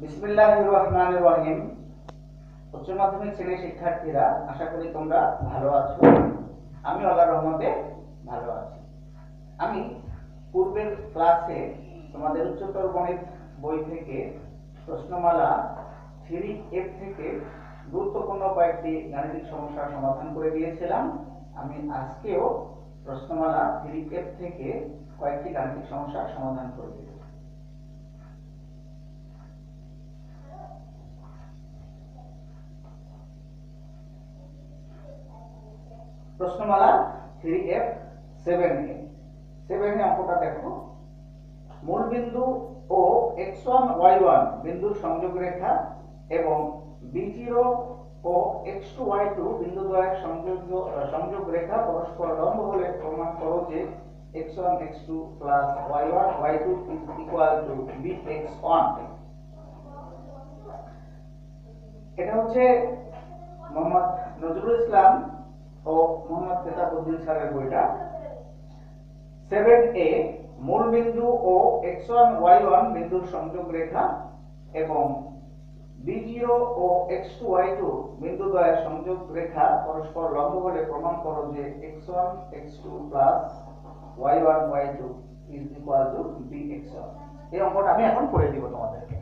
বিসমিল্লাহির রহমানির রহিম। উচ্চ মাধ্যমিক শ্রেণীর শিক্ষার্থীরা, আশা করি তোমরা ভালো আছো। আমি আল্লাহর রহমতে ভালো আছি। আমি পূর্বের ক্লাসে তোমাদের উচ্চতর গণিত বই থেকে প্রশ্নমালা 3F থেকে গুরুত্বপূর্ণ কয়েকটি গাণিতিক সমস্যার সমাধান করে দিয়েছিলাম। আমি আজকেও প্রশ্নমালা 3F থেকে কয়েকটি গাণিতিক সমস্যার সমাধান করে দেব। প্রশ্নমালা 3F 7A। 7A অঙ্কটা দেখো। মূল বিন্দু ও x1 y1 বিন্দুর সংযোগ রেখা এবং b0 ও x2 y2 বিন্দু দ্বয়ের সংযোগ রেখা পরস্পর লম্ব হলে প্রমাণ করো যে x1 x2 y1 y2 bx1। এটা হচ্ছে মোহাম্মদ নজরুল ইসলাম ও মোহাম্মদ কেতাবউদ্দিন স্যারের বইটা। 7A মূল বিন্দু ও x1 y1 বিন্দুর সংযোগ রেখা এবং b0 ও x2 y2 বিন্দু দ্বয়ের সংযোগ রেখা পরস্পর লম্ব হলে প্রমাণ করো যে x1 x2 y1 y2 bx1। এই অঙ্কটা আমি এখন করে দিব তোমাদেরকে।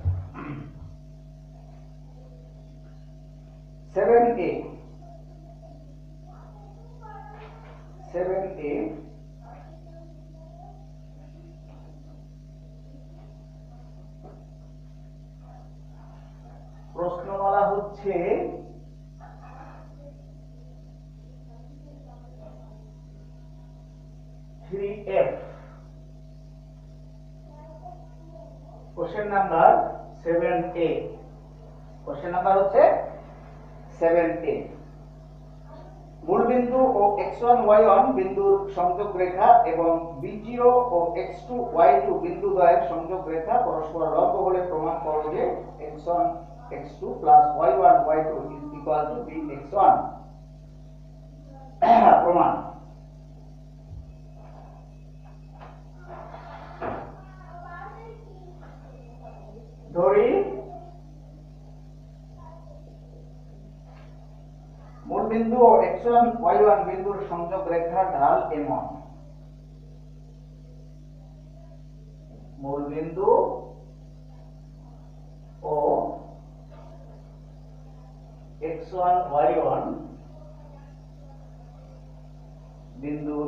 7A প্রশ্নমালা হচ্ছে question number 7A। Question number হচ্ছে 7A। মূল বিন্দু ও x1 y1 বিন্দুর সংযোগ রেখা এবং b0 ও x2 y2 বিন্দু দ্বয়ের সংযোগ রেখা পরস্পর লম্ব হলে প্রমাণ করো যে x1 x2 y1 y2 bx1। প্রমাণ। ধরি মূল বিন্দু ও x1 y1 বিন্দুর সংযোগ রেখার ঢাল এমন। মূল বিন্দু ও x1 y1 বিন্দুর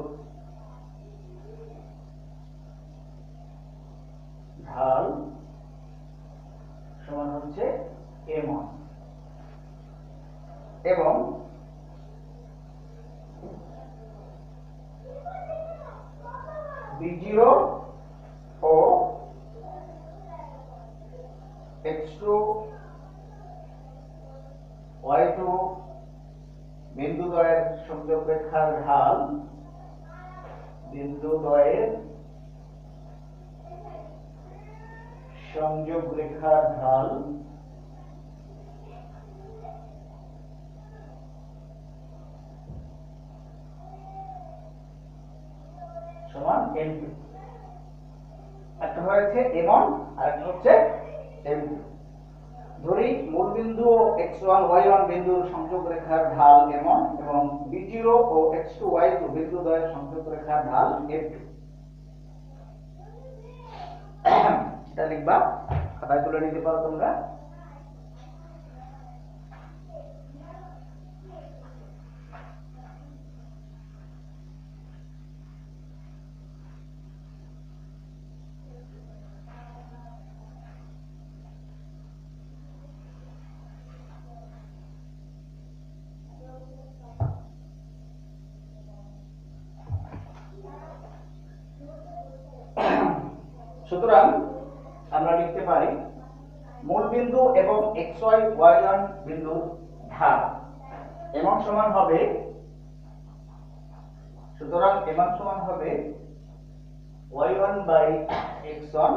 ঢাল সমান হচ্ছে এমন এবং b0 ও x2 y2 বিন্দু দ্বয়ের সংযোগ রেখার ঢাল সমান m2। একটা হয়েছে m1 আর একটা হচ্ছে m2। ধরি মূল বিন্দু ও x1 y1 বিন্দুর সংযোগ রেখার ঢাল m1 এবং b0 ও x2 y2 বিন্দু দ্বয়ের সংযোগ রেখার ঢাল m2। এটা লিখবা, খাতায় তুলে নিতে পারো তোমরা। সুতরাং আমরা লিখতে পারি মূল বিন্দু এবং xy y1 বিন্দুর ঢাল এমন সমান হবে। সুতরাং এমন সমান হবে y1 বাই x1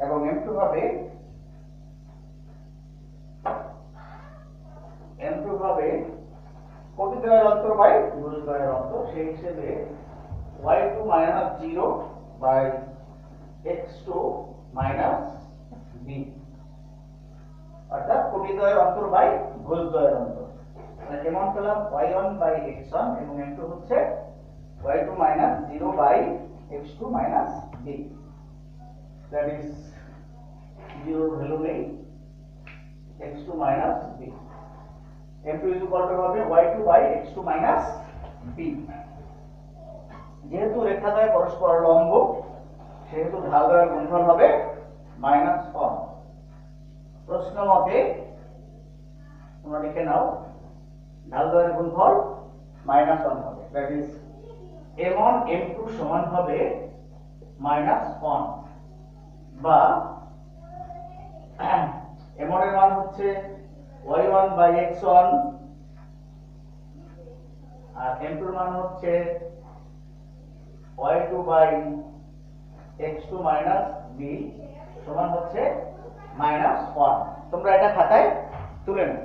এবং m2 হবে কোটি দ্বয়ের অন্তর বাই ভুজ দ্বয়ের অন্তর। সেই হিসেবে y2 - 0 by x2 - দ্বয়ের অন্তর বাই ভুজ দ্বয়ের অন্তর। মানে এমন পেলাম y1 বাই x1 এবং m2 হচ্ছে y2 minus 0 by x2 minus b, that is 0 value নেই x2 minus b, m2 is equal to হবে y2 by x2 minus b। যেহেতু রেখাদ্বয় পরস্পর লম্ব সেহেতু ঢালদ্বয়ের গুণফল হবে -1। প্রশ্ন মতে তোমরা লিখে নাও ঢালদ্বয়ের গুণফল -1 হবে, দ্যাট ইজ m1 m2 সমান হবে -1, বা m1 এর মান হচ্ছে y1 by x1 R m2 এর মান হচ্ছে y2 by x2 minus b সমান হচ্ছে -1। তোমরা এটা খাতায় তুলে নাও।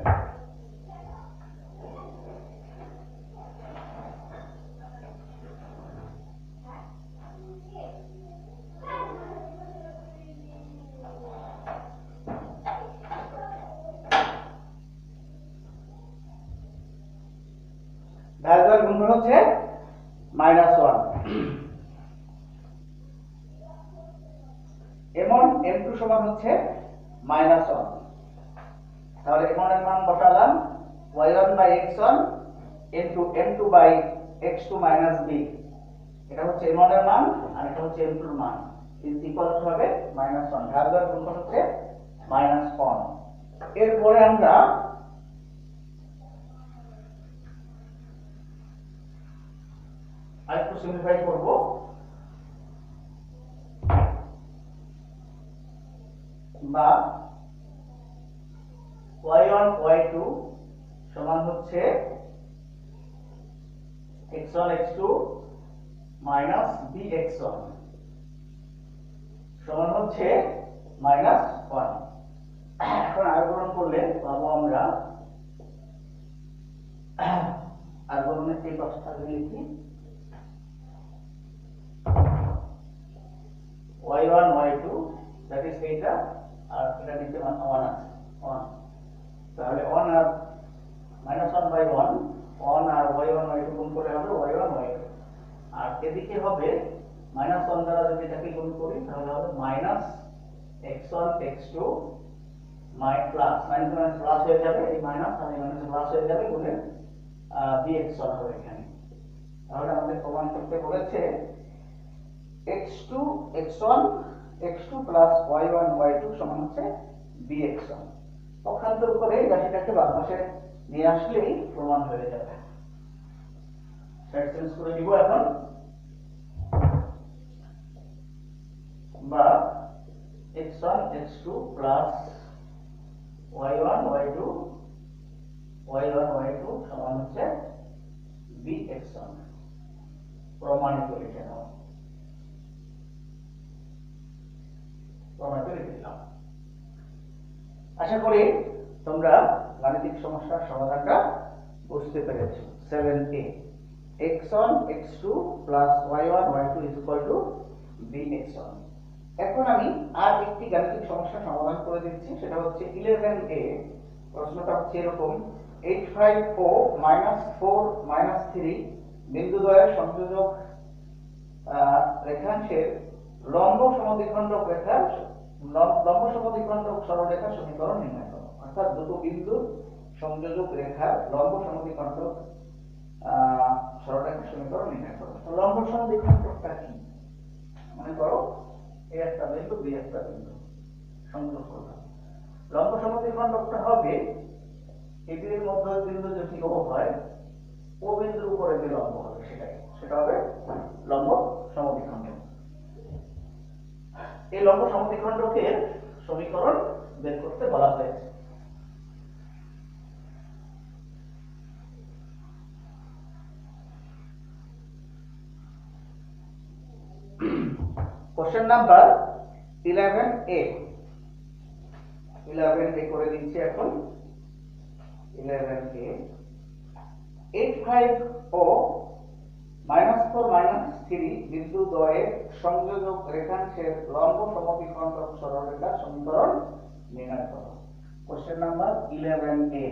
ঢালদ্বয়ের গুণফল হচ্ছে -1। m1 m2 সমান হচ্ছে -1, তাহলে m1 এর মান বসালাম y1 by x1 into m2 by x2 minus b, এটা হচ্ছে m1 এর মান আর এটা হচ্ছে m2 এর মান, ইজ ইকুয়াল টু হবে -1। ঢালদ্বয়ের গুণফল হচ্ছে -1। এরপরে আমরা আরেকটু সিম্পলিফাই করব। বা y1 y2 সমান হচ্ছে x1 x2 মাইনাস bx1 সমান হচ্ছে -1। এখন আরোহণ করলে পাবো আমরা আরোহণের যে পাশটা লিখি y1 y2 দ্যাট ইজ এইটা, আর এটা নিচে 1 আছে 1, তাহলে 1 আর -1 বাই 1 1 আর y1 y2 গুণ করে হবে y1 y2, আর এদিকে হবে -1 দ্বারা যদি এটাকে গুণ করি তাহলে হবে -x1 x2 plus minus plus হয়ে যাবে, এই মাইনাস আর এই মাইনাস প্লাস হয়ে যাবে গুণে bx1 হবে এখানে। তাহলে আমাদের প্রমাণ করতে বলেছে x2 x1 x2 plus y1 y2 সমান হচ্ছে bx1। পক্ষান্তর করে এই রাশিটাকে বাম পাশে নিয়ে আসলেই প্রমাণ হয়ে যাবে। সেট চেঞ্জ করে দিব এখন, বা x1 x2 plus y1 y2 y1 y2 সমান হচ্ছে bx1, প্রমাণিত লিখে নাও। আশা করি তোমরা গাণিতিক সমস্যার সমাধানটা বুঝতে পেরেছো। 7a x1 x2 plus y1 y2 is equal two bx1। এখন আমি আর একটি গাণিতিক সমস্যা সমাধান করে দিচ্ছি, সেটা হচ্ছে 11a। প্রশ্নটা হচ্ছে এরকম 850 -4 -3 বিন্দুদ্বয়ের সংযোজক রেখাংশের লম্ব সমদ্বিখণ্ডক রেখার লম্ব সমদ্বিখণ্ডক সরলরেখার সমীকরণ নির্ণয় করো। অর্থাৎ দুটো বিন্দুর সংযোজক রেখার লম্ব সমদ্বিখণ্ডক সরলরেখার সমীকরণ নির্ণয় করো। লম্ব সমদ্বিখণ্ডকটা কি? মনে করো এ একটা বিন্দু বি একটা বিন্দু সংযোগ করলাম। লম্ব সমদ্বিখণ্ডকটা হবে এটির মধ্যে বিন্দু যদি ও হয়, ও বিন্দুর উপরে যে লম্ব হবে সেটা হবে লম্ব সমদ্বিখণ্ডক। এই লম্ব সমদ্বিখণ্ডকের সমীকরণ বের করতে বলা হয়েছে। Question number 11a। 11a করে দিচ্ছি এখন। 11a 85 ও -4 -3 বিন্দু দ্বয়ের সংযোজক রেখাংশের লম্ব সমদ্বিখণ্ডক সরলরেখার সমীকরণ নির্ণয় করো। কোশ্চেন কোশ্চেন নাম্বার 11A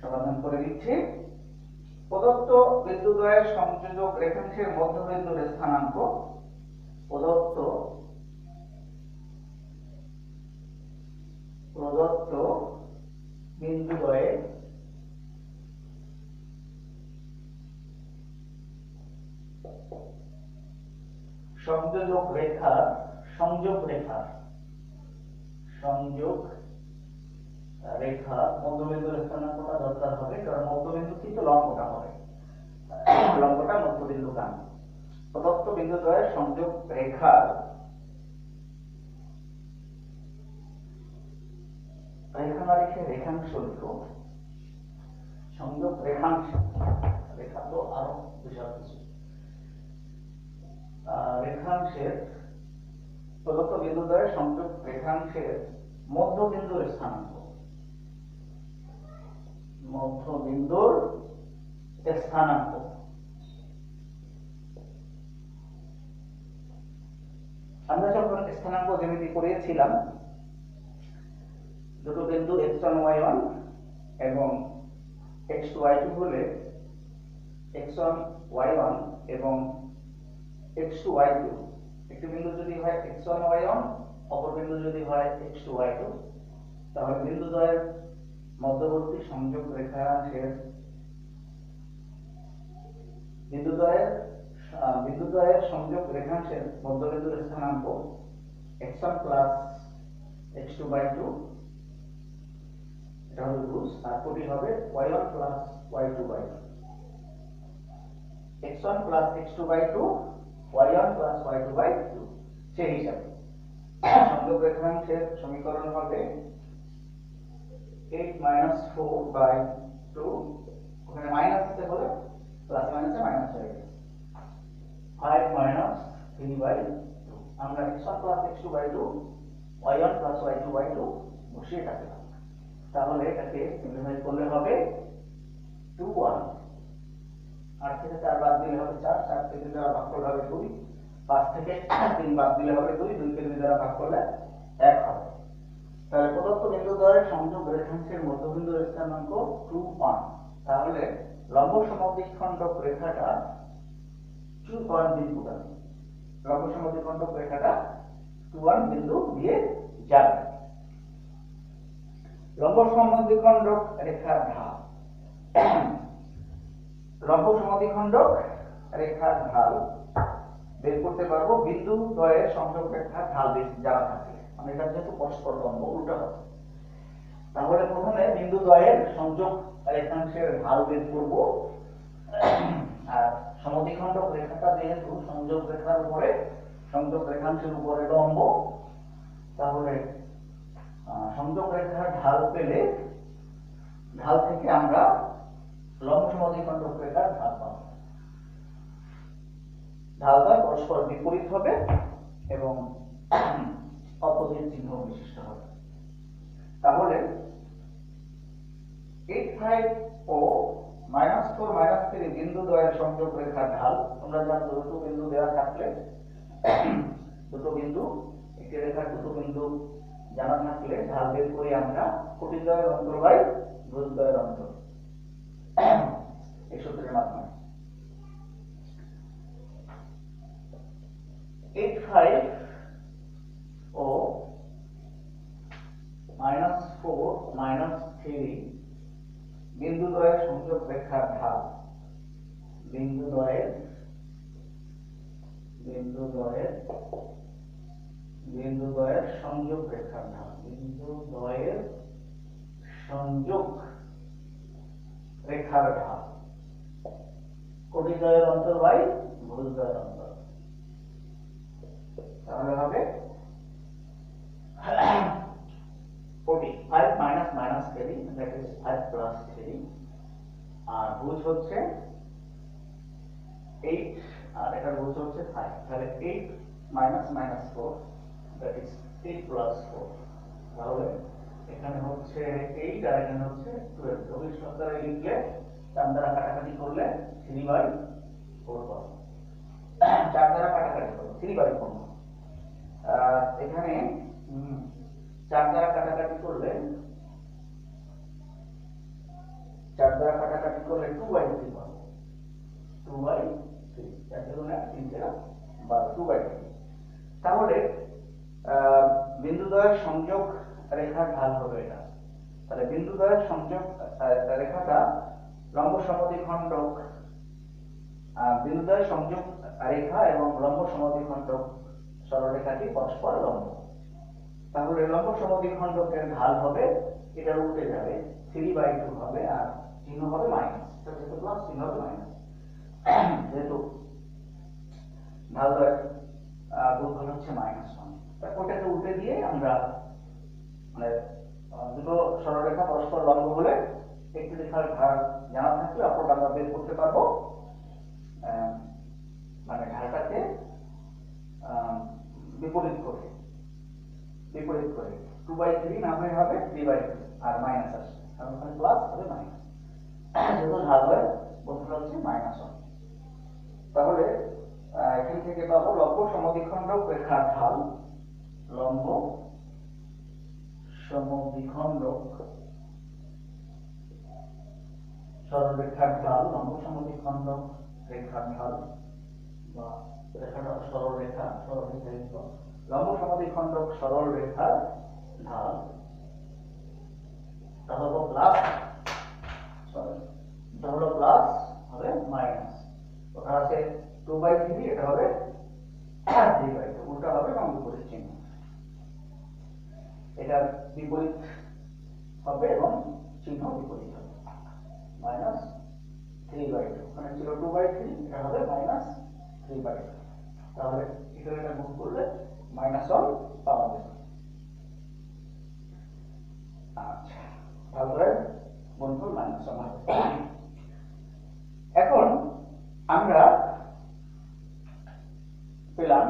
সমাধান করে দিচ্ছি। প্রদত্ত বিন্দুদ্বয়ের সংযোজক রেখাংশের মধ্যবিন্দুর স্থানাঙ্ক প্রদত্ত বিন্দুদ্বয়ের সংযোগ রেখার মধ্যবিন্দুর স্থানাঙ্কটা দরকার হবে, কারণ মধ্যবিন্দু থেকে লম্বটা হবে, লম্বটা মধ্যবিন্দু গান। প্রদত্ত বিন্দুদ্বয়ের সংযোগ রেখার রেখাংশ লিখো, সংযোগ রেখাংশ, রেখা তো আরো বিশাল কিছু, রেখাংশের প্রদত্ত বিন্দুদ্বয়ের সংযোগ রেখাংশের মধ্যবিন্দুর স্থানাঙ্ক, আমরা যখন স্থানাঙ্ক জ্যামিতি করেছিলাম, দুটো বিন্দু x1 y1 এবং x2 y2 হলে x1 y1 এবং x2 y2, একটি বিন্দু যদি হয় x1 y1, অপর বিন্দু যদি হয় x2 y2, তাহলে বিন্দুদ্বয়ের মধ্যবর্তী সংযোগ রেখাংশের বিন্দুদ্বয়ের সংযোগ রেখাংশের মধ্যবিন্দুর স্থানাঙ্ক x1 প্লাস x2 by 2, এটা হলো রুলস, আর কোটি হবে y1 plus y2 by 2, x1 plus x2 by 2, y1 plus y2 by 2। সেই হিসাবে সংযোগ রেখাংশের সমীকরণ হবে 8 minus 4 by 2, ওখানে মাইনাস আছে বলে প্লাস মাইনাসে মাইনাস হয়ে গেছে, 5 minus 3 by 2। আমরা x1 plus x2 by 2, y1 plus y2 by 2 বসিয়ে রাখলাম। তাহলে এটাকে সিম্পলিফাই করলে হবে 2 1, 8 থেকে 4 বাদ দিলে হবে 4, 4 থেকে 2 দ্বারা ভাগ করলে হবে 2, 5 থেকে 3 বাদ দিলে হবে 2, 2 কে 2 দ্বারা ভাগ করলে 1 হবে। তাহলে প্রদত্ত বিন্দুদ্বয়ের সংযোগ রেখাংশের মধ্যবিন্দুর স্থানাঙ্ক 2 1। তাহলে লম্ব সমদ্বিখণ্ডক রেখাটা 2 1 বিন্দু যাবে, লম্ব সমদ্বিখণ্ডক রেখাটা 2 1 বিন্দু দিয়ে যাবে। লম্ব সমদ্বিখণ্ডক রেখার ঢাল, লম্ব সমদ্বিখণ্ডক রেখার ঢাল বের করতে পারবো বিন্দু দ্বয়ের সংযোগ রেখার ঢাল জানা থাকলে। মানে এটা যেহেতু পরস্পর লম্ব, উল্টা হবে। তাহলে প্রথমে বিন্দু দ্বয়ের সংযোগ রেখাংশের ঢাল বের করব, আর সমদ্বিখণ্ডক রেখাটা যেহেতু সংযোগ রেখার উপরে, সংযোগ রেখাংশের উপরে লম্ব, তাহলে সংযোগ রেখার ঢাল পেলে ঢাল থেকে আমরা লম্ব সমদ্বিখণ্ডক রেখার ঢাল পাবো। ঢালটা পরস্পর বিপরীত হবে এবং অপোজিট চিহ্ন বিশিষ্ট হবে। তাহলে 8 5 ও -4 -3 বিন্দু দ্বয়ের সংযোগ রেখার ঢাল, তোমরা জানো দুটো বিন্দু দেওয়া থাকলে, দুটো বিন্দু, একটি রেখার দুটো বিন্দু জানা থাকলে ঢাল বের করি আমরা কোটি দ্বয়ের অন্তর বাই ভুজ দ্বয়ের অন্তর, এই সূত্রের মাধ্যমে। 8 5 ও -4 -3 বিন্দু দ্বয়ের সংযোগ রেখার ঢাল, বিন্দু দ্বয়ের সংযোগ রেখার ঢাল, বিন্দু দ্বয়ের সংযোগ রেখার ঢাল কোটি দ্বয়ের অন্তর বাই ভুজ দ্বয়ের অন্তর। তাহলে হবে 40 5 minus minus 3, that is 5 plus 3, আর ভুজ হচ্ছে 8 আর এটা ভুজ হচ্ছে 5, তাহলে 8 minus minus 4, that is 8 plus 4। তাহলে এখানে হচ্ছে 8 আর এখানে হচ্ছে 12, রবির সরকারে লিখলে চার দ্বারা কাটাকাটি করলে 3/4 পাবো, 4 দ্বারা কাটাকাটি করলে 3/4। এখানে 4 দ্বারা কাটাকাটি করলে 2/3 পাবো। 2/3 4 দুগুণে 3 দ্বারা 12 2/3। তাহলে বিন্দুদ্বয়ের সংযোগ রেখার ঢাল হবে এটা। তাহলে বিন্দুদ্বয়ের সংযোগ রেখাটা লম্ব সমদ্বিখণ্ডক, বিন্দুদ্বয়ের সংযোগ রেখা এবং লম্ব সমদ্বিখণ্ডক সরলরেখাটি পরস্পর লম্ব। তাহলে লম্ব সমদ্বিখণ্ডকের ঢাল হবে, এটা উল্টে যাবে, 3/2 হবে, আর চিহ্ন হবে মাইনাস, যেহেতু প্লাস চিহ্ন হবে মাইনাস, যেহেতু ঢালদ্বয়ের গুণফল হচ্ছে -1। ওটাকে উল্টে দিয়ে আমরা মানে দুটো সরলরেখা পরস্পর লম্ব হলে একটি রেখার ঢাল জানা থাকলে অপরটা আমরা বের করতে পারবো। মানে ঢালটাকে বিপরীত করে 2/3 না হয়ে হবে 3/2, আর মাইনাস আসছে কারণ ওখানে প্লাস হবে মাইনাস, যেহেতু ঢালদ্বয়ের গুণফল হচ্ছে -1। তাহলে এখান থেকে পাবো লম্ব সমদ্বিখণ্ডক রেখার ঢাল, লম্ব সমদ্বিখণ্ডক সরলরেখার ঢাল, লম্ব সমদ্বিখণ্ডক রেখার ঢাল বা রেখাটা সরলরেখা লম্ব সমদ্বিখণ্ডক সরলরেখার ঢাল, তাহলে প্লাস হবে মাইনাস। ওটা আছে 2/3, এটা হবে 3/2, উল্টা হবে এবং বিপরীত চিহ্ন, এটা বিপরীত হবে এবং চিহ্ন বিপরীত হবে, -3/2। ওখানে ছিল 2/3, এটা হবে -3/2। তাহলে এটা গুণ করলে -1 পাওয়া যাবে। আচ্ছা, তাহলে গুণফল -1 হবে। এখন আমরা পেলাম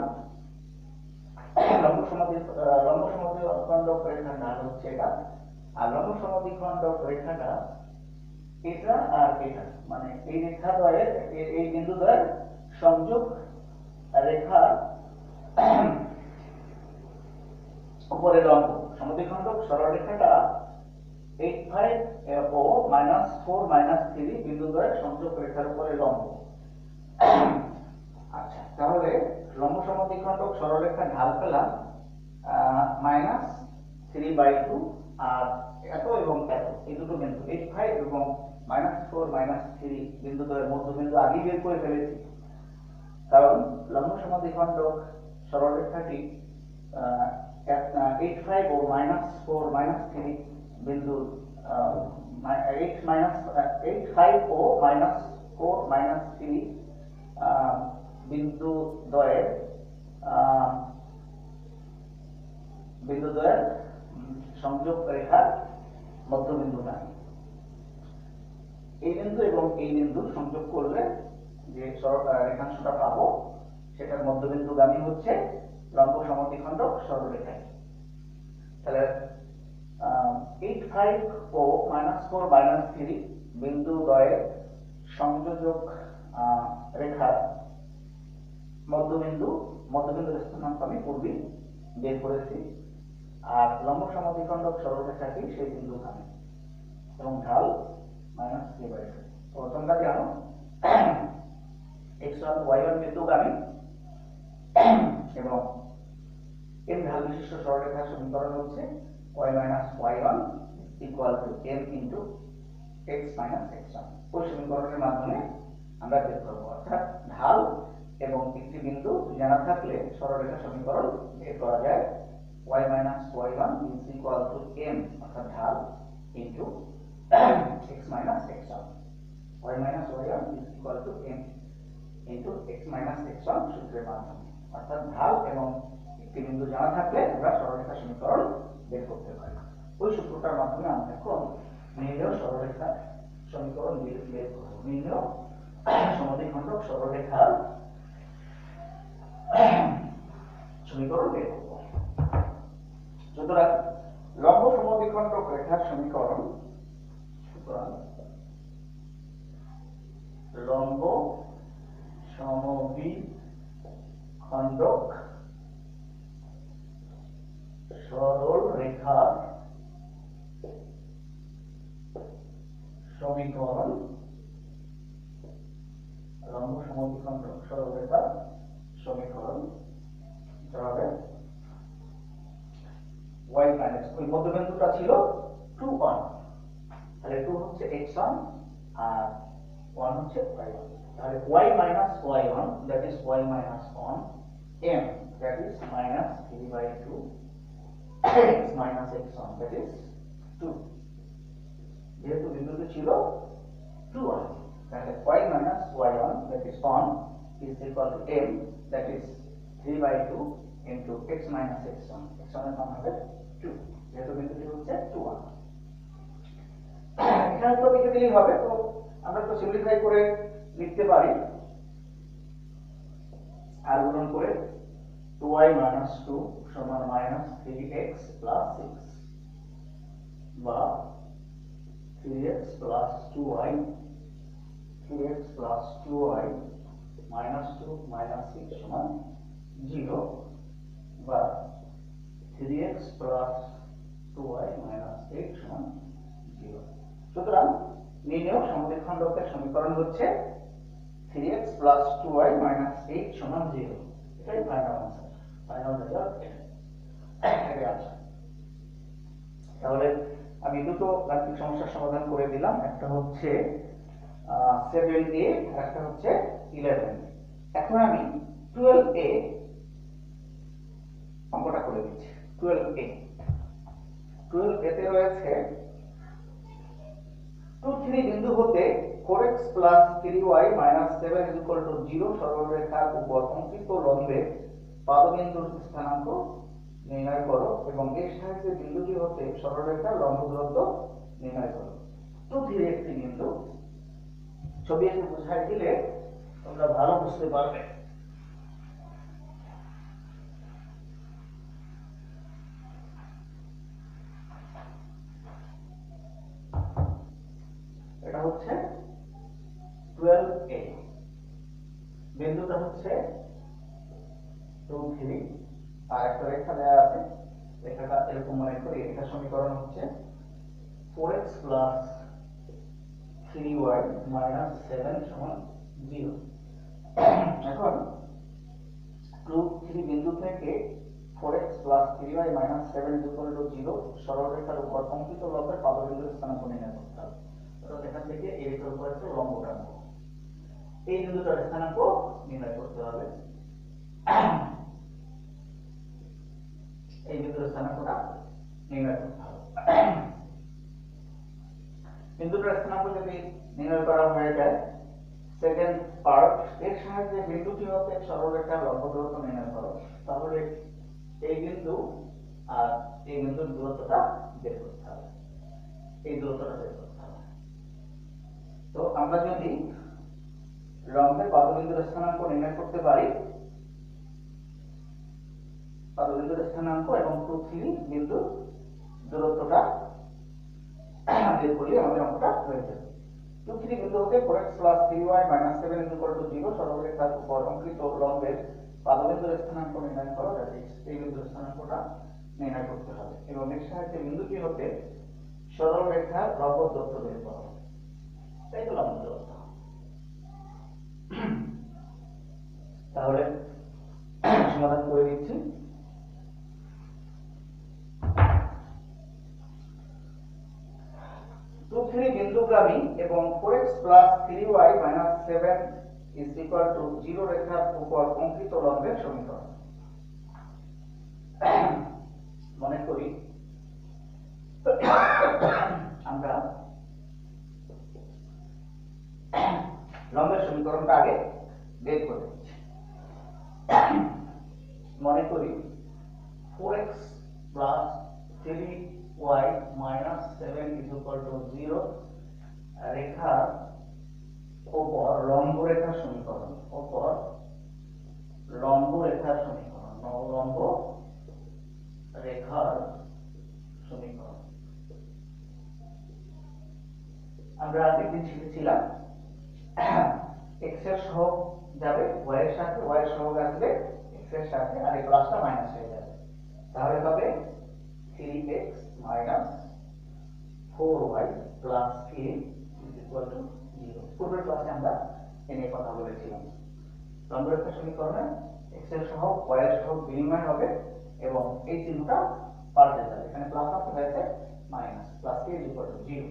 লম্ব সমদ্বিখণ্ডক রেখার ঢাল হচ্ছে এটা, আর লম্ব সমদ্বিখণ্ডক রেখাটা এটা আর এটা, মানে এই রেখা দ্বয়ের এই বিন্দু দ্বয়ের সংযোগ রেখার উপরে লম্ব। সমদ্বিখণ্ডক সরলরেখাটা 8/5 ও -4 -3 বিন্দু দ্বয়ের সংযোগ রেখার উপরে লম্ব। আচ্ছা, তাহলে লম্ব সমদ্বিখণ্ডক সরলরেখার ঢাল পেলাম -3/2, আর এত এবং এত এই দুটো বিন্দু 8/5 এবং -4 -3 বিন্দু দ্বয়ের মধ্যবিন্দু আগেই বের করে ফেলেছি, কারণ লম্ব সমদ্বিখণ্ডক সরলরেখাটি 8/5 ও -4 -3 বিন্দু 8/5 ও -4 -3 বিন্দু দ্বয়ের সংযোগ রেখার মধ্যবিন্দু নাই। এই বিন্দু এবং এই বিন্দু সংযোগ করলে যে রেখাংশটা পাবো সেটার মধ্যবিন্দুগামী হচ্ছে লম্ব সমদ্বিখণ্ডক সরলরেখায়। তাহলে 8/5 ও -4 -3 বিন্দু দ্বয়ের সংযোজক রেখার মধ্যবিন্দুর স্থানাঙ্ক আমি পূর্বে বের করেছি, আর লম্ব সমদ্বিখণ্ডক সরলরেখাটি সেই বিন্দুগামী এবং ঢাল -3/2। তো তোমরা জানো x1 y1 বিন্দুগামী এবং m ঢাল বিশিষ্ট সরলরেখার সমীকরণ হচ্ছে y - y1 = m × x - x1। ওই সমীকরণের মাধ্যমে আমরা বের করব, অর্থাৎ ঢাল এবং একটি বিন্দু জানা থাকলে সরলরেখা সমীকরণ বের করা যায়। y - y1 = m, অর্থাৎ ঢাল × x - x1। y - y1 = m × x - x1 সূত্রের মাধ্যমে, অর্থাৎ ঢাল এবং একটি বিন্দু জানা থাকলে আমরা সরলরেখা সমীকরণ বের করতে পারি। ওই সূত্রটার মাধ্যমে আমরা এখন নির্ণেয় সরলরেখা সমীকরণ বের করব। নির্ণেয় সমদ্বিখণ্ডক সরলরেখার সমীকরণ বের করব। সুতরাং লম্ব সমদ্বিখণ্ডক রেখার সমীকরণ, সুতরাং লম্ব সমদ্বিখণ্ডক সরল রেখার সমীকরণ, লম্ব সমদ্বিখণ্ড সরলরেখার সমীকরণ হবে y মাইনাস, ওই মধ্যবিন্দুটা ছিল 2 1, তাহলে 2 হচ্ছে x1 আর 1 হচ্ছে y1, তাহলে y minus y1 that is y minus 1 m that is minus 3/2 x minus x1 that is 2, যেহেতু বিন্দুটি ছিল 2 1, তাহলে y minus y1 that is 1 is equal to m that is 3/2 into x minus x1, x1 এর মান হবে 2, যেহেতু বিন্দুটি হচ্ছে 2 1। এখানে তো লিখে দিলেই হবে, তো আমরা তো সিম্পলিফাই করে লিখতে পারি আর গুণন করে 2y minus 2 সমান minus 3x plus 6 বা 3x plus 2y minus 2 minus 6 সমান 0 বা 3x plus 2y minus 8 সমান 0। সুতরাং নির্ণেয় সমদ্বিখণ্ডকের সমীকরণ হচ্ছে 3x plus 2y minus 8 সমান 0, এটাই ফাইনাল আনসার, ফাইনাল রেজাল্ট এটাই আছে। তাহলে আমি দুটো গাণিতিক সমস্যার সমাধান করে দিলাম, একটা হচ্ছে 7a আর একটা হচ্ছে 11। এখন আমি 12a অঙ্কটা করে দিচ্ছি। 12a তে রয়েছে 2 3 বিন্দু হতে 4x plus 3y minus 7 is equal to 0 সরলরেখার উপর অঙ্কিত লম্বের পাদবিন্দুর স্থানাঙ্ক নির্ণয় করো এবং এর সাহায্যে বিন্দুটি হতে সরলরেখার লম্ব দূরত্ব নির্ণয় করো। 2 3 একটি বিন্দু, ছবি এঁকে বোঝাই দিলে তোমরা ভালো বুঝতে পারবে। এটা হচ্ছে 12a, বিন্দুটা হচ্ছে 2 3 আর একটা রেখা দেওয়া আছে, রেখাটা এরকম মনে করি, রেখার সমীকরণ হচ্ছে 4x plus 3y minus 7 সমান 0। এখন 2 3 বিন্দু থেকে 4x plus 3y minus 7 is equal to 0 সরলরেখার উপর অঙ্কিত লম্বের পাদবিন্দুর স্থানাঙ্ক নির্ণয় করতে হবে। অর্থাৎ এখান থেকে এই রেখার উপর একটা লম্ব টানবো, এই বিন্দুটার স্থানাঙ্ক নির্ণয় করতে হবে। এই বিন্দুর স্থানাঙ্কটা নির্ণয় করতে হবে। বিন্দুটার স্থানাঙ্ক যদি নির্ণয় করা হয়ে যায়, সেকেন্ড পার্ট, এর সাহায্যে বিন্দুটি হতে সরলরেখার লম্ব দূরত্ব নির্ণয় করো, তাহলে এই বিন্দু আর এই বিন্দুর দূরত্বটা বের করতে হবে, এই দূরত্বটা বের করতে হবে। তো আমরা যদি লম্বের পাদবিন্দুর স্থানাঙ্ক নির্ণয় করতে পারি, পাদবিন্দুর স্থানাঙ্ক এবং 2 3 বিন্দুর দূরত্বটা বের করলে আমাদের অঙ্কটা হয়ে যাবে। 2 3 বিন্দু হতে 4x plus 3y minus 7 is equal to 0 সরলরেখার উপর অঙ্কিত লম্বের পাদবিন্দুর স্থানাঙ্ক নির্ণয় করো, এই বিন্দুর স্থানাঙ্কটা নির্ণয় করতে হবে এবং এর সাহায্যে বিন্দুটি হতে সরলরেখার লম্ব দূরত্ব বের করো, তাই তো লম্ব দূরত্ব। তাহলে সমাধান করে দিচ্ছি। বিন্দুগামী এবং 4x plus 3y minus 7 is equal to 0 রেখার উপর অঙ্কিত লম্বের সমীকরণ। মনে করি আমরা লম্বের সমীকরণটা আগে বের করে দিচ্ছি। মনে করি 4x plus 3y minus 7 is equal to 0 রেখার উপর লম্ব রেখার সমীকরণ, উপর লম্ব রেখার সমীকরণ, লম্ব রেখার সমীকরণ। আমরা একদিন শিখেছিলাম x এর সহগ যাবে y এর সাথে, y এর সহগ আসবে x এর সাথে, আর এই প্লাসটা মাইনাস হয়ে যাবে, তাহলে হবে 3x minus 4y plus k is equal to 0 পূর্বের ক্লাসে আমরা এ নিয়ে কথা বলেছিলাম লম্বরেখার সমীকরণে x এর সহ y এর সহ বিনিময় হবে এবং এই চিহ্নটা পাল্টে যাবে এখানে প্লাস আসতে হয়েছে minus plus k is equal to 0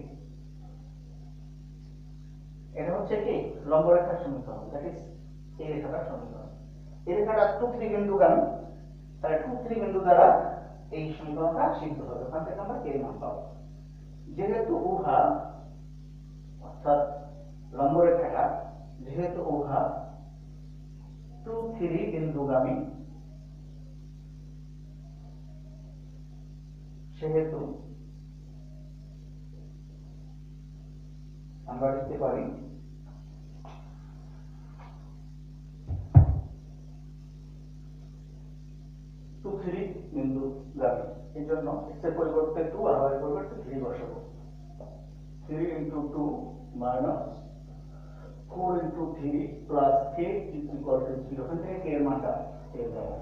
এটা হচ্ছে কি লম্বরেখার সমীকরণ দ্যাট ইজ এই রেখাটার সমীকরণ এই রেখাটা 2 3 বিন্দুগামী তাই 2 3 বিন্দু দ্বারা এই সমীকরণটা সিদ্ধ হবে ওখান থেকে আমরা k এর মান পাবো যেহেতু উহা অর্থাৎ লম্বরেখাটা যেহেতু উহা 2 3 বিন্দুগামী সেহেতু আমরা লিখতে পারি বিন্দুগামী এই জন্য x এর পরিবর্তে 2 আর y এর পরিবর্তে 3 বসাবো 3 into 2 minus 4 into 3 plus k is equal to 0 এখান থেকে k এর মানটা পেয়ে যাবো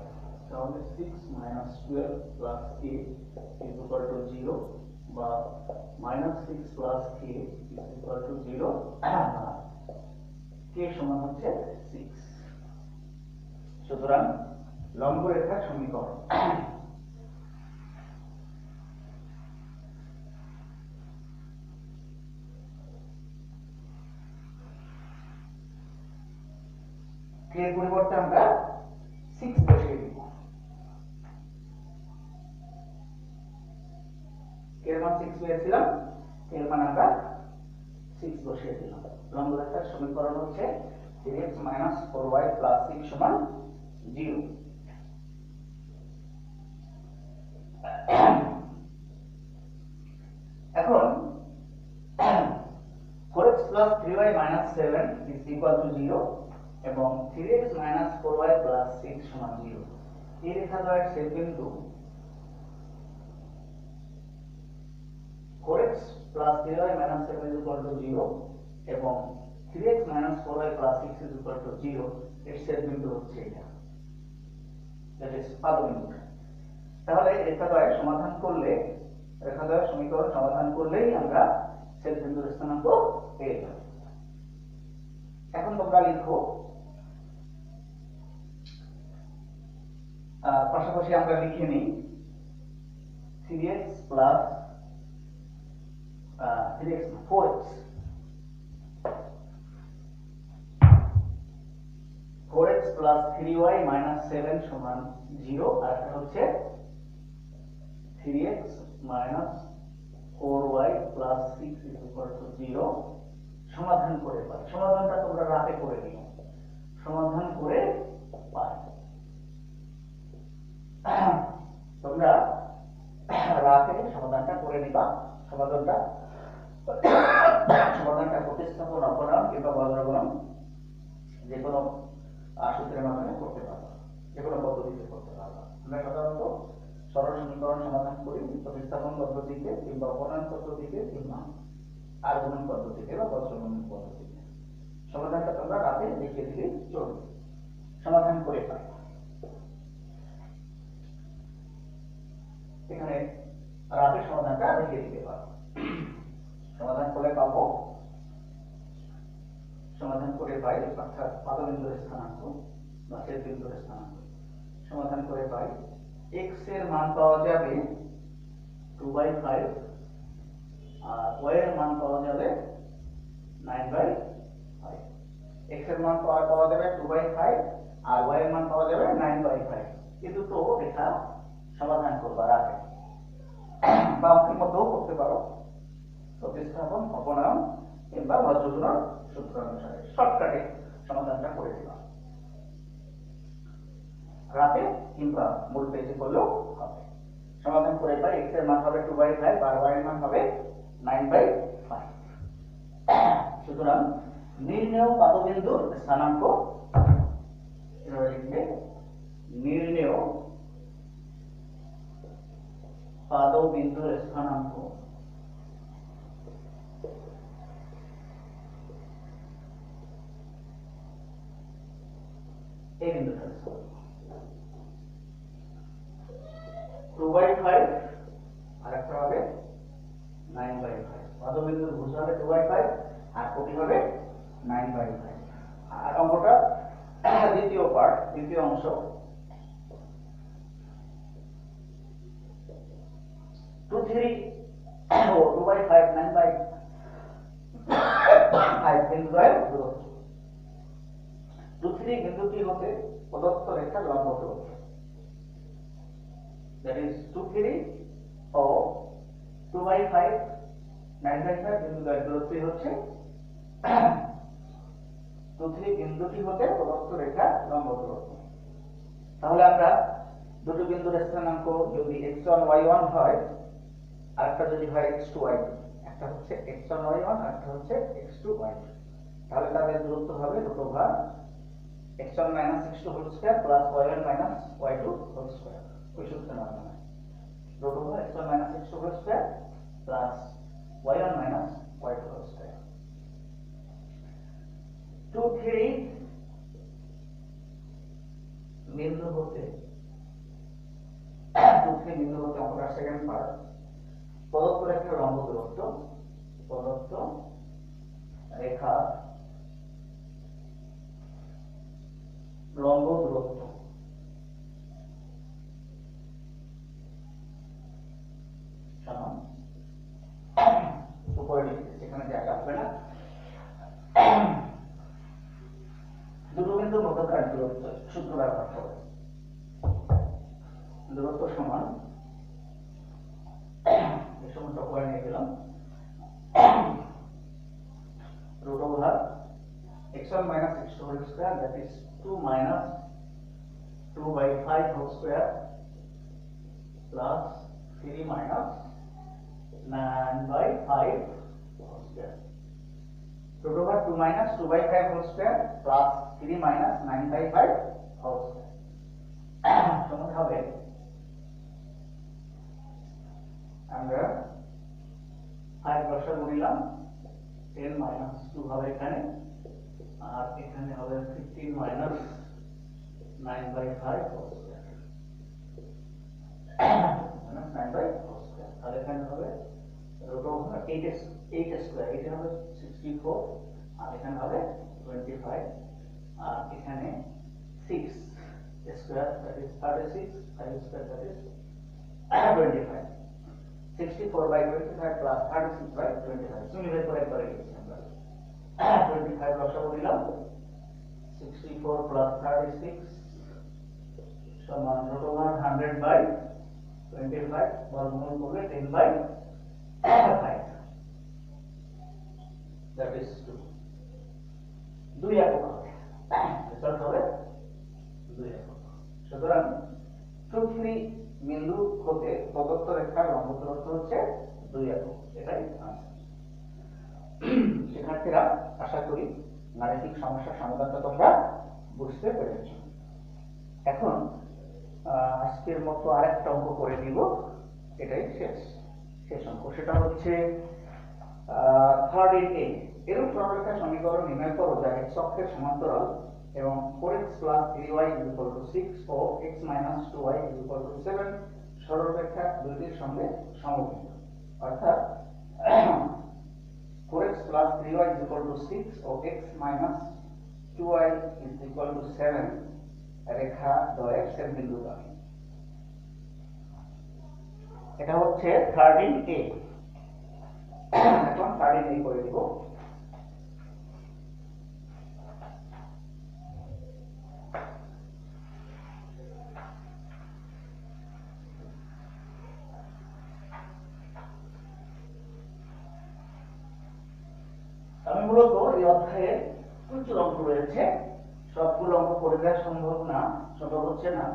তাহলে 6 minus 12 plus k is equal to 0 বা minus 6 plus k is equal to 0 k সমান হচ্ছে 6 সুতরাং লম্বরেখার সমীকরণ k এর পরিবর্তে আমরা 6 বসিয়ে দিব k এর মান 6 পেয়েছিলাম k এর মান আমরা 6 বসিয়ে দিলাম লম্বরেখার সমীকরণ হচ্ছে 3x 4y 6 সমান 0 এখন 4x 3y 7 is equal to 0 এবং 3x 4y 6 সমান 0 এই রেখাদ্বয়ের ছেদবিন্দু 4x 3y 7 is equal to 0 এবং 3x 4y 6 is equal to 0 এর ছেদবিন্দু হচ্ছে এটা দ্যাট ইজ পাদবিন্দু তাহলে রেখাদ্বয়ের সমাধান করলে রেখাদ্বয়ের সমীকরণ সমাধান করলেই আমরা ছেদবিন্দুর স্থানাঙ্ক পেয়ে যাব এখন তোমরা লিখো পাশাপাশি আমরা লিখে নিই 3x 4x 4x 3y 7 সমান 0 আর এটা হচ্ছে 3x 4y 6 is equal to 0 সমাধান করে পাই সমাধানটা তোমরা রাতে করে নিও সমাধান করে পাই তোমরা রাতে সমাধানটা করে নিবা সমাধানটা প্রতিস্থাপন অপনয়ন কিংবা বজ্রগণন যে কোনো সূত্রের মাধ্যমে করতে পারবা যে কোনো পদ্ধতিতে করতে পারবা আমরা সাধারণত সরল সমীকরণ সমাধান করি প্রতিস্থাপন পদ্ধতিতে কিংবা অপনয়ন পদ্ধতিতে কিংবা আর্গুমেন্ট পদ্ধতিতে বা বজ্রগণন পদ্ধতিতে সমাধানটা তোমরা রাতে লিখে দিলে চলবে সমাধান করে পাই এখানে রাতে সমাধানটা লিখে দিতে পারো সমাধান করে পাবো সমাধান করে পাই অর্থাৎ পাদবিন্দুর স্থানাঙ্ক বা ছেদবিন্দুর স্থানাঙ্ক সমাধান করে পাই x এর মান পাওয়া যাবে 2/5 আর y এর মান পাওয়া যাবে 9/5 x এর মান পাওয়া যাবে 2/5 আর y এর মান পাওয়া যাবে 9/5 এই দুটো রেখা সমাধান করবা রাতে বা অঙ্কের মধ্যেও করতে পারো প্রতিস্থাপন অপনয়ন কিংবা বজ্রগুণন সূত্র অনুসারে শর্টকাটে সমাধানটা করে দিবা রাতে কিংবা মূল পেজে করলেও হবে সমাধান করে পাই x এর মান হবে 2/5 আর y এর মান হবে 9/5 সুতরাং নির্ণেয় পাদবিন্দুর স্থানাঙ্ক এভাবে লিখবে নির্ণেয় পাদবিন্দুর স্থানাঙ্ক এই বিন্দুটার 2/5 2 3 ও 2 বাই 5 9 বাই 5 বিন্দুদ্বয়ের দূরত্ব। 2 3 বিন্দুটি হতে প্রদত্ত রেখার লম্ব দূরত্ব, that is 2 3 ও 2 বাই 5 9 বাই 5 বিন্দুদ্বয়ের দূরত্বই হচ্ছে 2 3 বিন্দুটি হতে প্রদত্ত রেখার লম্ব দূরত্ব। তাহলে আমরা দুটো বিন্দুর স্থানাঙ্ক যদি x1 y1 হয় আর একটা যদি হয় x2 y2, একটা হচ্ছে x1 y1 আর একটা হচ্ছে x2 y2, তাহলে তাদের দূরত্ব হবে root over x1 x2 whole square plus y1 y2 whole square. ওই সূত্রের মাধ্যমে root over x1 x2 whole square plus y1 y2 whole square. 2 3 বিন্দু হতে 2 3 বিন্দু হতে আমরা সেকেন্ড পার্ট প্রদত্ত রেখার লম্ব দূরত্ব, প্রদত্ত রেখা লম্ব দূরত্ব সমান উপরে লিখতেছি, এখানে জায়গা হবে না। দুটো বিন্দুর মধ্যকার দূরত্ব সূত্র ব্যবহার করে দূরত্ব সমান এই সমস্ত করে নিয়ে গেলাম root over x1 x2 whole square, that is 2 minus 2 by 5 whole square plus 3 minus 9 by 5 whole square. Root over 2 minus 2 by 5 whole square plus 3 minus 9 by 5 whole square. সমান হবে আমরা 5 বসাবো নিলাম, 10 minus 2 হবে এখানে, আর এখানে হবে 15 minus 9 by 5 whole square, minus 9 by whole square, আর এখানে হবে root over 8 square, এটা হবে 64, আর এখানে হবে 25, আর এখানে 6 square, that is 36, 5 square, that is 25, 64 by 25 plus 36 by 25, similar করে একবারে লিখছি আমরা 25 লসাগু দিলাম, 64 plus 36 সমান root over 100 by 25, বর্গমূল করলে 10 by 5, that is 2 একক হবে, রেজাল্ট হবে 2 একক। সুতরাং 2 3 বিন্দু হতে প্রদত্ত রেখার লম্ব দূরত্ব হচ্ছে 2 একক, এটাই আনসার। শিক্ষার্থীরা, আশা করি গাণিতিক সমস্যার সমাধানটা তোমরা বুঝতে পেরেছ। এখন আজকের মতো আরেকটা অঙ্ক করে দিব, এটাই শেষ অঙ্ক। সেটা হচ্ছে 13a, এরূপ সরলরেখা সমীকরণ নির্ণয় করো যা x অক্ষের সমান্তরাল এবং 4x plus 3y is equal to 6 O x minus 2y is equal to 7 সরলরেখা দুইটির সঙ্গে সমকোণী। অর্থাৎ 4x plus 3y is equal to 6 O x minus 2y is equal to 7 রেখা দ্বয়ের ছেদবিন্দু দ্বয়। এটা হচ্ছে 13a। এখন 13a করে দিব। আমি মূলত এই অধ্যায়ে প্রচুর অঙ্ক রয়েছে, সবগুলো অঙ্ক করে দেওয়া সম্ভব হচ্ছে না,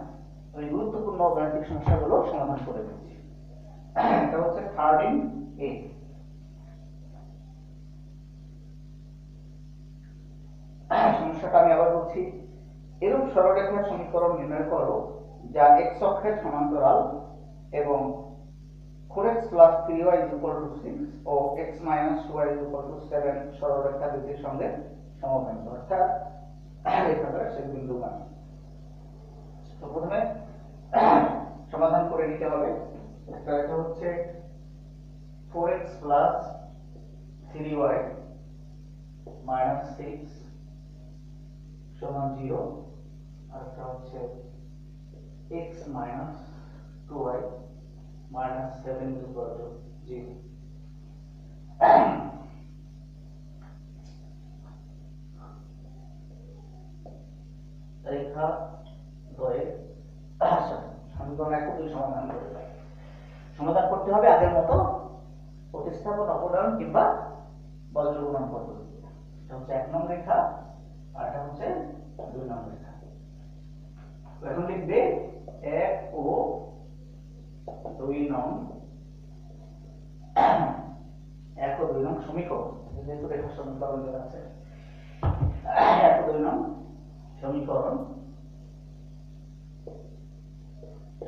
ওই গুরুত্বপূর্ণ গাণিতিক সমস্যাগুলো সমাধান করে দিচ্ছি। এটা হচ্ছে 13a। সমস্যাটা আমি আবার বলছি, এরূপ সরলরেখার সমীকরণ নির্ণয় করো যা x অক্ষের সমান্তরাল এবং 4x plus 3y is equal to 6 O x minus 2y is equal to 7 সরলরেখা দুটির সঙ্গে সমকোণী। অর্থাৎ রেখাটার ছেদবিন্দু মান। তো প্রথমে সমাধান করে নিতে হবে। একটা রেখা হচ্ছে 4x plus 3y minus 6 সমান 0, আর একটা হচ্ছে x minus 2y minus 7 is equal to 0। রেখা দ্বয়ের সমীকরণ 1 ও 2 সমাধান করতে হবে। সমাধান করতে হবে আগের মতো প্রতিস্থাপন, অপসারণ কিংবা বজ্র গুণন পদ্ধতি। এটা হচ্ছে 1 নং রেখা আর এটা হচ্ছে 2 নং রেখা। এখন লিখবে 1 ও 2 নং 1 ও 2 নং সমীকরণ, যেহেতু রেখা সমীকরণ দেওয়া আছে, 1 ও 2 নং সমীকরণ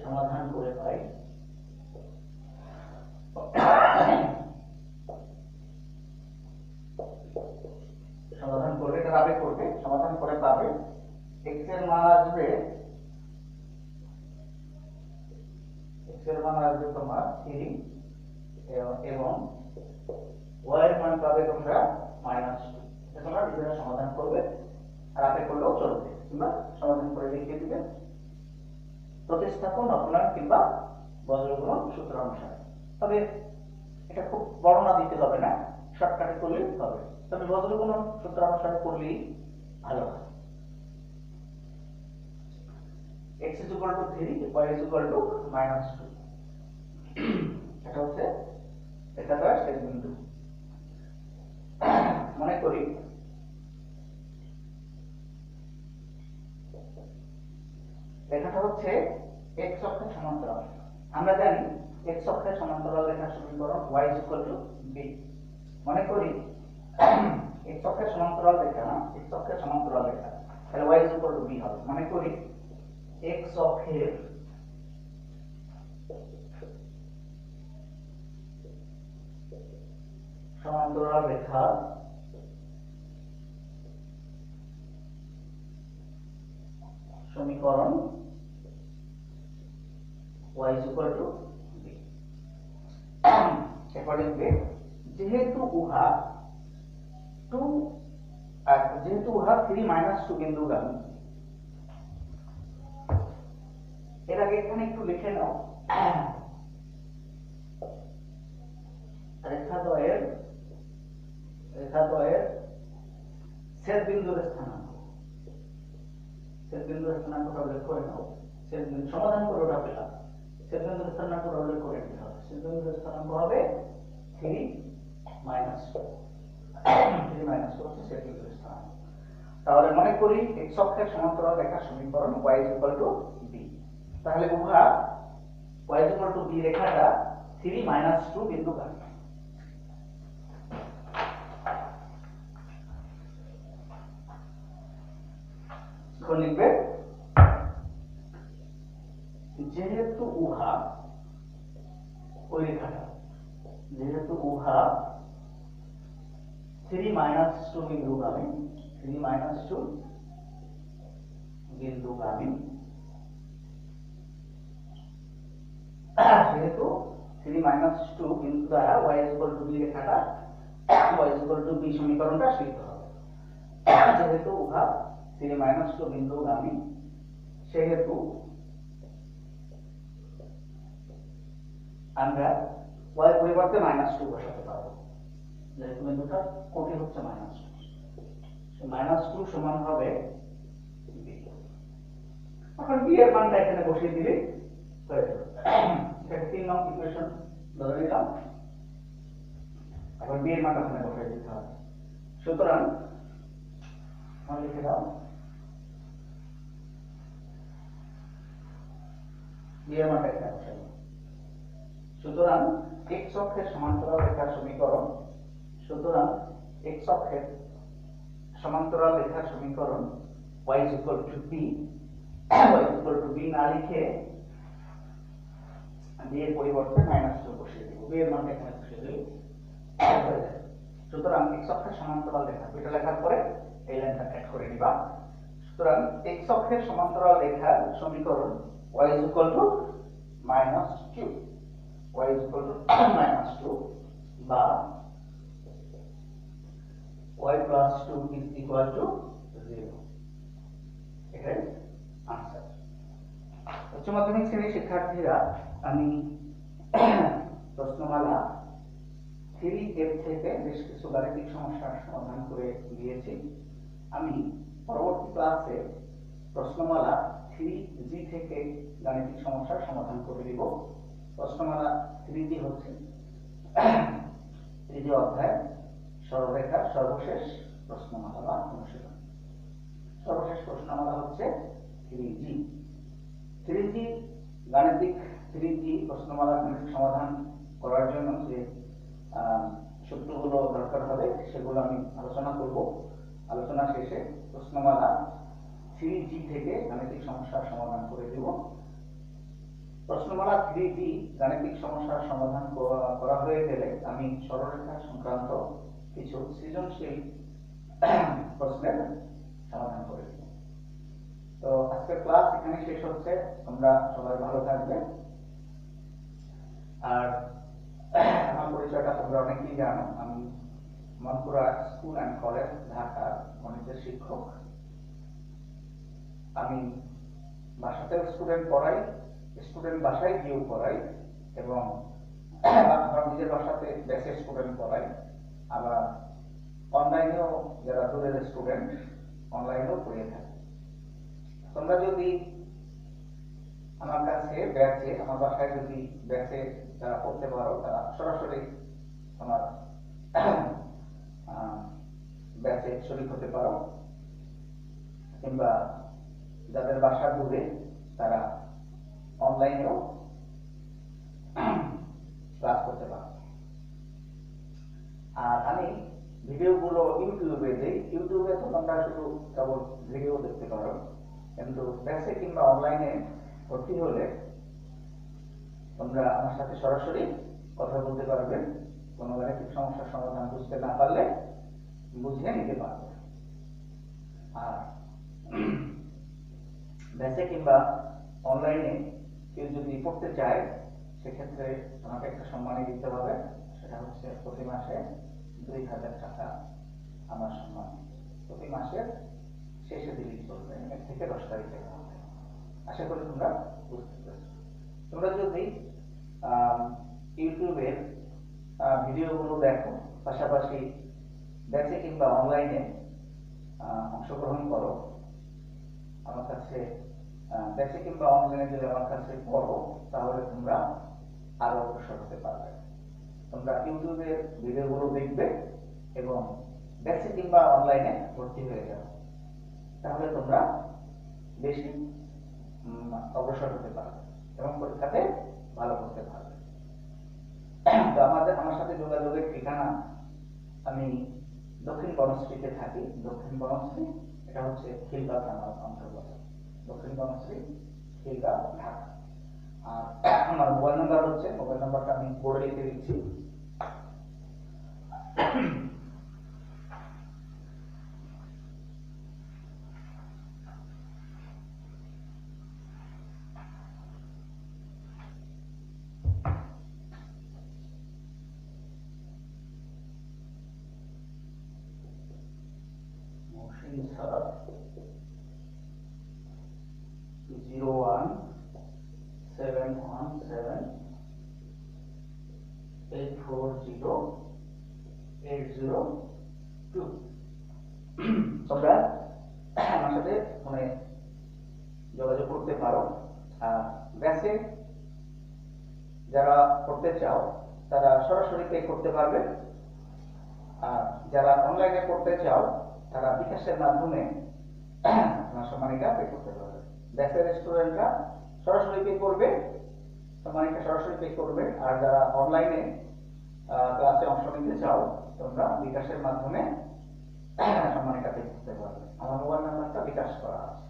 সমাধান করে পাই সমাধান করে এটা আবেগ করবে, সমাধান করে পাবে x এর মান আসবে তোমার 3 এবং y এর মান পাবে তোমরা -2। এটা তোমরা নিজেরা সমাধান করবে আর আবেগ করলেও চলবে, কিংবা সমাধান করে লিখে দিবে প্রতিস্থাপন, অপসারণ কিংবা বজ্র গুণন সূত্র অনুসারে। তবে এটা খুব বর্ণনা দিতে হবে না, শর্টকাটে করলেই হবে, তবে বজ্র গুণন সূত্র অনুসারে করলেই ভালো হয়। x = 3, y = -2। এটা হচ্ছে রেখাটার শেষ বিন্দু। মনে করি রেখাটা হচ্ছে x অক্ষের সমান্তরাল। আমরা জানি x অক্ষের সমান্তরাল রেখার সমীকরণ y = b। মনে করি x অক্ষের সমান্তরাল রেখা না, x অক্ষের সমান্তরাল রেখা, তাহলে y = b হবে। মনে করি x অক্ষের সমান্তরাল রেখা সমীকরণ y = b। এরপর লিখবে যেহেতু উহা 3 - 2 বিন্দুগামী। এর আগে এখানে একটু লিখে নাও রেখাদ্বয়ের ছেদ বিন্দুর স্থানাঙ্ক। ছেদ বিন্দুর স্থানাঙ্কটা উল্লেখ করে নাও। ছেদ বিন্দু সমাধান করে ওটা পেলাম। ছেদ বিন্দুর স্থানাঙ্কটা উল্লেখ করে নিতে হবে। ছেদ বিন্দুর স্থানাঙ্ক হবে 3 - 2। 3 - 2 হচ্ছে ছেদ বিন্দুর স্থানাঙ্ক। তাহলে মনে করি x অক্ষের সমান্তরাল রেখার সমীকরণ y = b। তাহলে উহা y = b রেখাটা 3 - 2 বিন্দুগামী। এখন লিখবে যেহেতু উহা ওই রেখাটা, যেহেতু উহা 3 - 2 বিন্দুগামী, 3 - 2 বিন্দুগামী, যেহেতু 3 - 2 বিন্দু দ্বারা y = b রেখাটা y = b সমীকরণটা সিদ্ধ হবে। যেহেতু উহা 3 - 2 বিন্দুগামী, সেহেতু আমরা y পরিবর্তে -2 বসাতে পারবো। যেহেতু বিন্দুটা কোটি হচ্ছে -2 সমান হবে b। এখন b এর মানটা এখানে বসিয়ে দিলে হয়ে যাবে। এটাকে 3 নং ইকুয়েশন ধরে নিলাম। এখন b এর মানটা এখানে বসিয়ে দিতে হবে। সুতরাং আমরা লিখে দাও b এর মানটা এখানে বসাই। সুতরাং x অক্ষের সমান্তরাল রেখার সমীকরণ, সুতরাং x অক্ষের সমান্তরাল রেখার সমীকরণ y = b। y = b না লিখে b এর পরিবর্তে -2 বসিয়ে দেব। b এর মান এখানে বসিয়ে দেব। সুতরাং x অক্ষের সমান্তরাল রেখা, এটা লেখার পরে এই লাইনটা কাট করে নিবা। সুতরাং x অক্ষের সমান্তরাল রেখার সমীকরণ y = -2, y = -2 বা y + 2 = 0। এটাই আনসার। উচ্চ মাধ্যমিক শ্রেণীর শিক্ষার্থীরা, আমি প্রশ্নমালা 3F থেকে বেশ কিছু গাণিতিক সমস্যার সমাধান করে দিয়েছি। আমি পরবর্তী ক্লাসে প্রশ্নমালা 3G থেকে গাণিতিক সমস্যার সমাধান করে দিব। প্রশ্নমালা 3G হচ্ছে তৃতীয় অধ্যায় সরলরেখার সর্বশেষ প্রশ্নমালা বা অনুশীলন। সর্বশেষ প্রশ্নমালা হচ্ছে 3G। 3G গাণিতিক 3G প্রশ্নমালার গাণিতিক সমাধান করার জন্য যে সূত্রগুলো দরকার হবে সেগুলো আমি আলোচনা করব। আলোচনা শেষে প্রশ্নমালা 3G থেকে গাণিতিক সমস্যার সমাধান করে দেব। প্রশ্নমালা 3G গাণিতিক সমস্যার সমাধান করা হয়ে গেলে আমি সরলরেখা সংক্রান্ত কিছু সৃজনশীল প্রশ্নের সমাধান করে দেব। তো আজকের ক্লাস এখানে শেষ হচ্ছে। তোমরা সবাই ভালো থাকবে। আর আমার পরিচয়টা তোমরা অনেকেই জানো। আমি মনপুরা স্কুল অ্যান্ড কলেজ ঢাকার গণিতের শিক্ষক। আমি বাসাতেও স্টুডেন্ট পড়াই, স্টুডেন্ট বাসায় গিয়েও পড়াই, এবং আমার নিজের বাসাতে ব্যাচের স্টুডেন্ট পড়াই। আবার অনলাইনেও যারা দূরের স্টুডেন্ট অনলাইনেও পড়িয়ে থাকি। তোমরা যদি আমার কাছে ব্যাচে, আমার বাসায় যদি ব্যাচে যারা পড়তে পারো তারা সরাসরি আমার ব্যাচে শরীক হতে পারো, কিংবা যাদের বাসা দূরে তারা অনলাইনেও ক্লাস করতে পারো। আর আমি ভিডিওগুলো ইউটিউবে দিই। ইউটিউবে তো তোমরা শুধু কেবল ভিডিও দেখতে পারো, কিন্তু ব্যাচে কিংবা অনলাইনে ভর্তি হলে তোমরা আমার সাথে সরাসরি কথা বলতে পারবে। কোনো গাণিতিক সমস্যার সমাধান বুঝতে না পারলে বুঝিয়ে নিতে পারবে। আর ব্যাচে কিংবা অনলাইনে কেউ যদি পড়তে চায় সেক্ষেত্রে আমাকে একটা সম্মানী দিতে হবে। সেটা হচ্ছে প্রতি মাসে 2000 টাকা আমার সম্মান। প্রতি মাসের শেষে দিলেই চলবে, 1 থেকে 10 তারিখে। আশা করি তোমরা বুঝতে পেরেছো। তোমরা যদি ইউটিউবের ভিডিওগুলো দেখো, পাশাপাশি ব্যাচে কিংবা অনলাইনে অংশগ্রহণ করো, আমার কাছে ব্যাচে কিংবা অনলাইনে যদি আমার কাছে পড়ো, তাহলে তোমরা আরো অগ্রসর হতে পারবে। তোমরা ইউটিউবের ভিডিওগুলো দেখবে এবং ব্যাচে কিংবা অনলাইনে ভর্তি হয়ে যাবে, তাহলে তোমরা বেশি অগ্রসর হতে পারবে এবং পরীক্ষাতে ভালো করতে পারবে। তো আমার সাথে যোগাযোগের ঠিকানা, আমি দক্ষিণ বনশ্রীতে থাকি। দক্ষিণ বনশ্রী এটা হচ্ছে খিলগাঁও থানার অন্তর্গত। দক্ষিণ বনশ্রী, খিলগাঁও, ঢাকা। আর আমার মোবাইল নাম্বার হচ্ছে, মোবাইল নাম্বারটা আমি বোর্ডে লিখে দিচ্ছি। স্যার 017840802। তোমরা আমার সাথে ফোনে যোগাযোগ করতে পারো। ব্যাচে যারা করতে চাও তারা সরাসরি পে করতে পারবে। আর যারা অনলাইনে করতে চাও তারা বিকাশের মাধ্যমে সম্মানিকা পে করতে পারবে। ব্যাচের স্টুডেন্টরা সরাসরি পে করবে, সম্মানিকা সরাসরি পে করবে। আর যারা অনলাইনে ক্লাসে অংশ নিতে চাও তোমরা বিকাশের মাধ্যমে সম্মানিকা পে করতে পারবে। আমার মোবাইল নাম্বারটা বিকাশ করা আছে।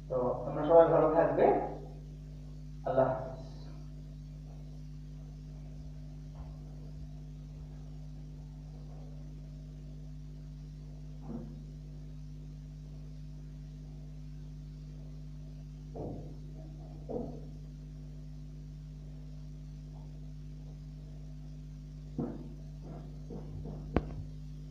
তো তোমরা সবাই ভালো থাকবে। আল্লাহ।